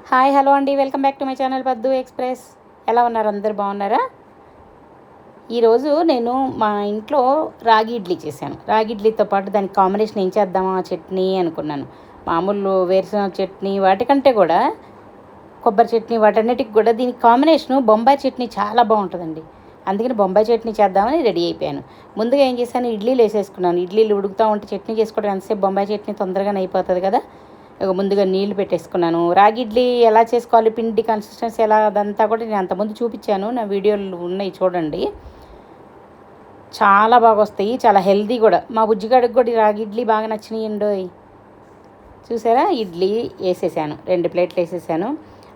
Hi hello అండి, welcome back to my channel పద్దు express. ఎలా ఉన్నారు? అందరు బాగున్నారా? ఈరోజు నేను మా ఇంట్లో రాగి ఇడ్లీ చేశాను. రాగి ఇడ్లీతో పాటు దానికి కాంబినేషన్ ఏం చేద్దామా, చట్నీ అనుకున్నాను. మామూలు వేరుశనగ చట్నీ వాటికంటే కూడా కొబ్బరి చట్నీ వాటన్నిటికి కూడా దీనికి కాంబినేషను బొంబాయి చట్నీ చాలా బాగుంటుందండి. అందుకని బొంబాయి చట్నీ చేద్దామని రెడీ అయిపోయాను. ముందుగా ఏం చేశాను, ఇడ్లీలు వేసేసుకున్నాను. ఇడ్లీలు ఉడుకుతూ ఉంటే చట్నీ చేసుకోవడం ఎంతసేపు, బొంబాయి చట్నీ తొందరగానే అయిపోతుంది కదా. ముందుగా నీళ్లు పెట్టేసుకున్నాను. రాగి ఇడ్లీ ఎలా చేసుకోవాలి, పిండి కన్సిస్టెన్సీ ఎలా, అదంతా కూడా నేను అంతకుముందు చూపించాను. నా వీడియోలు ఉన్నాయి చూడండి. చాలా బాగా వస్తాయి, చాలా హెల్తీ కూడా. మా బుజ్జిగాడికి కూడా రాగి ఇడ్లీ బాగా నచ్చినాయండి. చూసారా, ఇడ్లీ వేసేసాను, 2 ప్లేట్లు వేసేసాను.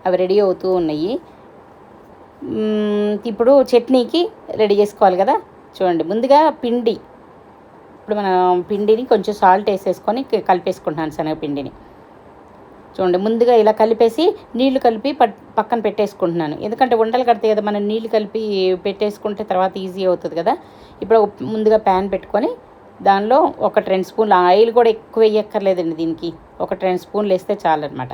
అవి రెడీ అవుతూ ఉన్నాయి. ఇప్పుడు చట్నీకి రెడీ చేసుకోవాలి కదా. చూడండి, ముందుగా పిండి. ఇప్పుడు మనం పిండిని కొంచెం సాల్ట్ వేసేసుకొని కలిపేసుకుంటున్నాను, శనగపిండిని. చూడండి, ముందుగా ఇలా కలిపేసి నీళ్లు కలిపి పక్కన పెట్టేసుకుంటున్నాను. ఎందుకంటే ఉండలు కడతాయి కదా, మనం నీళ్లు కలిపి పెట్టేసుకుంటే తర్వాత ఈజీ అవుతుంది కదా. ఇప్పుడు ముందుగా ప్యాన్ పెట్టుకొని దానిలో 1-2 స్పూన్లు ఆయిల్, కూడా ఎక్కువ వేయక్కర్లేదండి దీనికి. 1-2 స్పూన్లు వేస్తే చాలన్నమాట.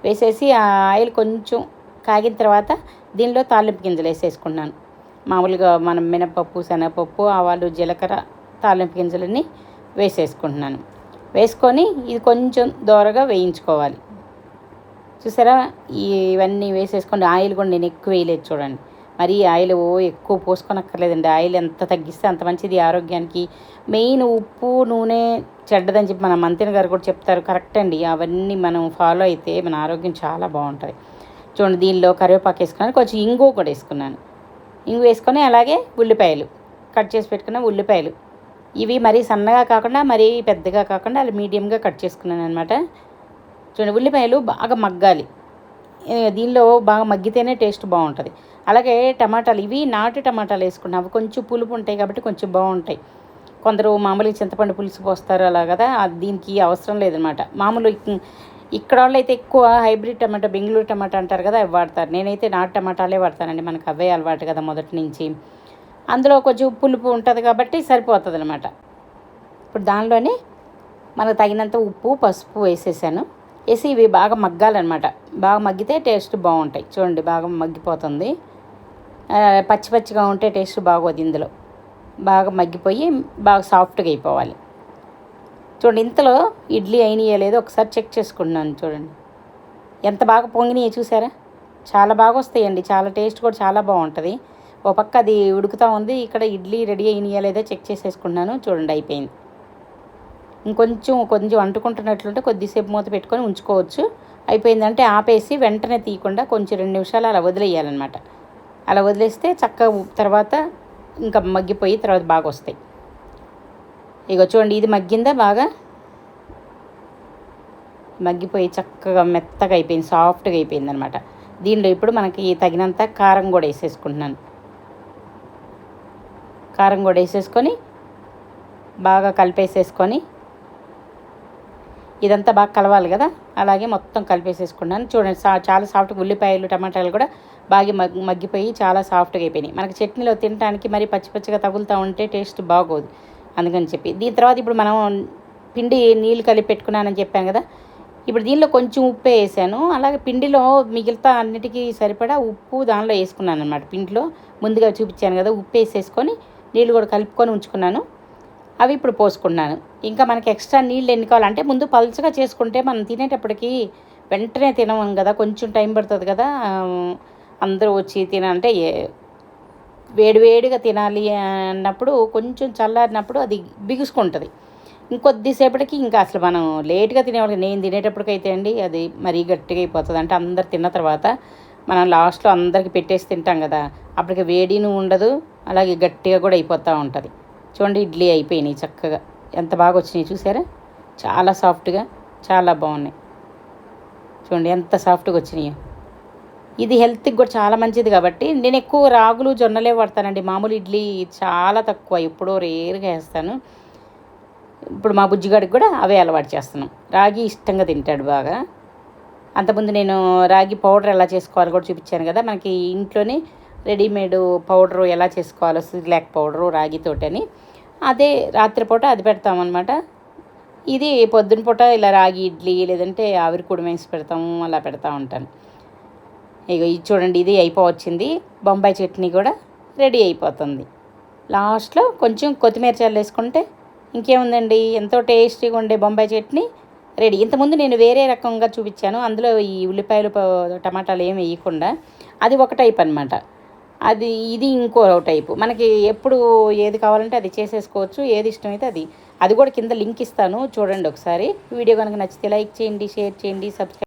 వేసేసి ఆ ఆయిల్ కొంచెం కాగిన తర్వాత దీనిలో తాలింపు గింజలు వేసేసుకున్నాను. మామూలుగా మనం మినపప్పు, శనగపప్పు, ఆవాలు, జీలకర్ర, తాలింపు గింజలన్నీ వేసేసుకుంటున్నాను. వేసుకొని ఇది కొంచెం దోరగా వేయించుకోవాలి. చూసారా, ఇవన్నీ వేసేసుకోండి. ఆయిల్ కూడా నేను ఎక్కువ వేయలేదు చూడండి. మరి ఆయిల్ ఎక్కువ పోసుకోనక్కర్లేదండి. ఆయిల్ ఎంత తగ్గిస్తే అంత మంచిది ఆరోగ్యానికి. మెయిన్ ఉప్పు, నూనె చెడ్డదని చెప్పి మన మంత్రి గారు కూడా చెప్తారు. కరెక్ట్ అండి. అవన్నీ మనం ఫాలో అయితే మన ఆరోగ్యం చాలా బాగుంటుంది. చూడండి, దీనిలో కరివేపాకు వేసుకున్నాను, కొంచెం ఇంగు కూడా వేసుకున్నాను. ఇంగు వేసుకొని అలాగే ఉల్లిపాయలు కట్ చేసి పెట్టుకున్న ఉల్లిపాయలు, ఇవి మరీ సన్నగా కాకుండా మరీ పెద్దగా కాకుండా అలా మీడియంగా కట్ చేసుకున్నాను అనమాట. చూడండి, ఉల్లిపాయలు బాగా మగ్గాలి. దీనిలో బాగా మగ్గితేనే టేస్ట్ బాగుంటుంది. అలాగే టమాటాలు, ఇవి నాటు టమాటాలు వేసుకున్నాం. అవి కొంచెం పులుపు ఉంటాయి కాబట్టి కొంచెం బాగుంటాయి. కొందరు మామూలుగా చింతపండు పులుసు పోస్తారు అలా కదా, దీనికి అవసరం లేదనమాట. మామూలు ఇక్కడ వాళ్ళు అయితే ఎక్కువ హైబ్రిడ్ టమాటా, బెంగళూరు టమాటా అంటారు కదా, అవి వాడతారు. నేనైతే నాటు టమాటాలే వాడతానండి. మనకు అవే అలవాటు కదా మొదటి నుంచి. అందులో కొంచెం పులుపు ఉంటుంది కాబట్టి సరిపోతుంది అనమాట. ఇప్పుడు దానిలోనే మనకు తగినంత ఉప్పు, పసుపు వేసేసాను. వేసి ఇవి బాగా మగ్గాలన్నమాట. బాగా మగ్గితే టేస్ట్ బాగుంటాయి. చూడండి, బాగా మగ్గిపోతుంది. పచ్చి పచ్చిగా ఉంటే టేస్ట్ బాగోదు. ఇందులో బాగా మగ్గిపోయి బాగా సాఫ్ట్గా అయిపోవాలి. చూడండి, ఇంతలో ఇడ్లీ అయినాయో లేదో ఒకసారి చెక్ చేసుకుంటున్నాను. చూడండి, ఎంత బాగా పొంగినాయో చూసారా. చాలా బాగా వస్తాయండి, చాలా టేస్ట్ కూడా చాలా బాగుంటుంది. ఓ పక్క అది ఉడుకుతూ ఉంది, ఇక్కడ ఇడ్లీ రెడీ అయినాయో లేదో చెక్ చేసేసుకున్నాను. చూడండి, అయిపోయింది. కొంచెం అంటుకుంటున్నట్లుంటే కొద్దిసేపు మూత పెట్టుకొని ఉంచుకోవచ్చు. అయిపోయిందంటే ఆపేసి వెంటనే తీయకుండా కొంచెం 2 నిమిషాలు అలా వదిలేయాలన్నమాట. అలా వదిలేస్తే చక్కగా తర్వాత ఇంకా మగ్గిపోయి తర్వాత బాగా వస్తాయి. ఇగో చూడండి, ఇది మగ్గిందా, బాగా మగ్గిపోయి చక్కగా మెత్తగా అయిపోయింది, సాఫ్ట్గా అయిపోయింది అనమాట. దీనిలో ఇప్పుడు మనకి తగినంత కారం కూడా వేసేసుకుంటున్నాను. కారం కూడా వేసేసుకొని బాగా కలిపేసేసుకొని ఇదంతా బాగా కలవాలి కదా. అలాగే మొత్తం కలిపేసేసుకున్నాను. చూడండి, చాలా సాఫ్ట్గా ఉల్లిపాయలు, టమాటాలు కూడా బాగా మగ్గిపోయి చాలా సాఫ్ట్గా అయిపోయినాయి. మనకి చట్నీలో తినడానికి మరి పచ్చిగా తగులుతూ ఉంటే టేస్ట్ బాగోదు. అందుకని చెప్పి దీని తర్వాత ఇప్పుడు మనం పిండి నీళ్ళు కలిపి పెట్టుకున్నానని చెప్పాను కదా. ఇప్పుడు దీనిలో కొంచెం ఉప్పు వేసాను. అలాగే పిండిలో మిగతా అన్నిటికీ సరిపడా ఉప్పు దానిలో వేసుకున్నాను అనమాట. పిండిలో ముందుగా చూపించాను కదా, ఉప్పు వేసేసుకొని నీళ్ళు కూడా కలుపుకొని ఉంచుకున్నాను. అవి ఇప్పుడు పోసుకున్నాను. ఇంకా మనకి ఎక్స్ట్రా నీళ్ళు ఎన్ని కావాలంటే ముందు పలుచగా చేసుకుంటే మనం తినేటప్పటికి వెంటనే తినము కదా, కొంచెం టైం పడుతుంది కదా. అందరూ వచ్చి తినాలంటే వేడివేడిగా తినాలి అన్నప్పుడు కొంచెం చల్లారినప్పుడు అది బిగుసుకుంటుంది. ఇంకొద్దిసేపటికి ఇంకా అసలు మనం లేట్గా తినేవాళ్ళకి, నేను తినేటప్పటికైతే అండి అది మరీ గట్టిగా అయిపోతుంది. అంటే అందరు తిన్న తర్వాత మనం లాస్ట్లో అందరికి పెట్టేసి తింటాం కదా, అప్పటికి వేడిను ఉండదు, అలాగే గట్టిగా కూడా అయిపోతూ ఉంటుంది. చూడండి, ఇడ్లీ అయిపోయినాయి చక్కగా. ఎంత బాగా వచ్చినాయి చూసారా, చాలా సాఫ్ట్గా, చాలా బాగున్నాయి. చూడండి ఎంత సాఫ్ట్గా వచ్చినాయో. ఇది హెల్త్కి కూడా చాలా మంచిది కాబట్టి నేను ఎక్కువ రాగులు, జొన్నలే వాడతానండి. మామూలు ఇడ్లీ చాలా తక్కువ, ఎప్పుడో రేరుగా వేస్తాను. ఇప్పుడు మా బుజ్జిగాడికి కూడా అవే అలవాటు చేస్తున్నాం. రాగి ఇష్టంగా తింటాడు బాగా. అంతకుముందు నేను రాగి పౌడర్ ఎలా చేసుకోవాలో కూడా చూపించాను కదా. మనకి ఇంట్లోనే రెడీమేడ్ పౌడరు ఎలా చేసుకోవాలో, సిర్లాక్ పౌడరు రాగితోటని, అదే రాత్రిపూట అది పెడతామన్నమాట. ఇది పొద్దున పూట ఇలా రాగి ఇడ్లీ లేదంటే ఆవిరి కూడా వేసి పెడతాము, అలా పెడతా ఉంటాను. ఇక ఇది చూడండి, ఇది అయిపోవచ్చింది. బొంబాయి చట్నీ కూడా రెడీ అయిపోతుంది. లాస్ట్లో కొంచెం కొత్తిమీర చల్లేసుకుంటే ఇంకేముందండి, ఎంతో టేస్టీగా ఉండే బొంబాయి చట్నీ రెడీ. ఇంతకుముందు నేను వేరే రకంగా చూపించాను, అందులో ఈ ఉల్లిపాయలు టమాటాలు ఏమి వేయకుండా. అది ఒక టైప్ అనమాట. ఇది ఇంకో టైపు. మనకి ఎప్పుడు ఏది కావాలంటే అది చేసేసుకోవచ్చు, ఏది ఇష్టమైతే అది. అది కూడా కింద లింక్ ఇస్తాను, చూడండి ఒకసారి. వీడియో కనుక నచ్చితే లైక్ చేయండి, షేర్ చేయండి, సబ్స్క్రైబ్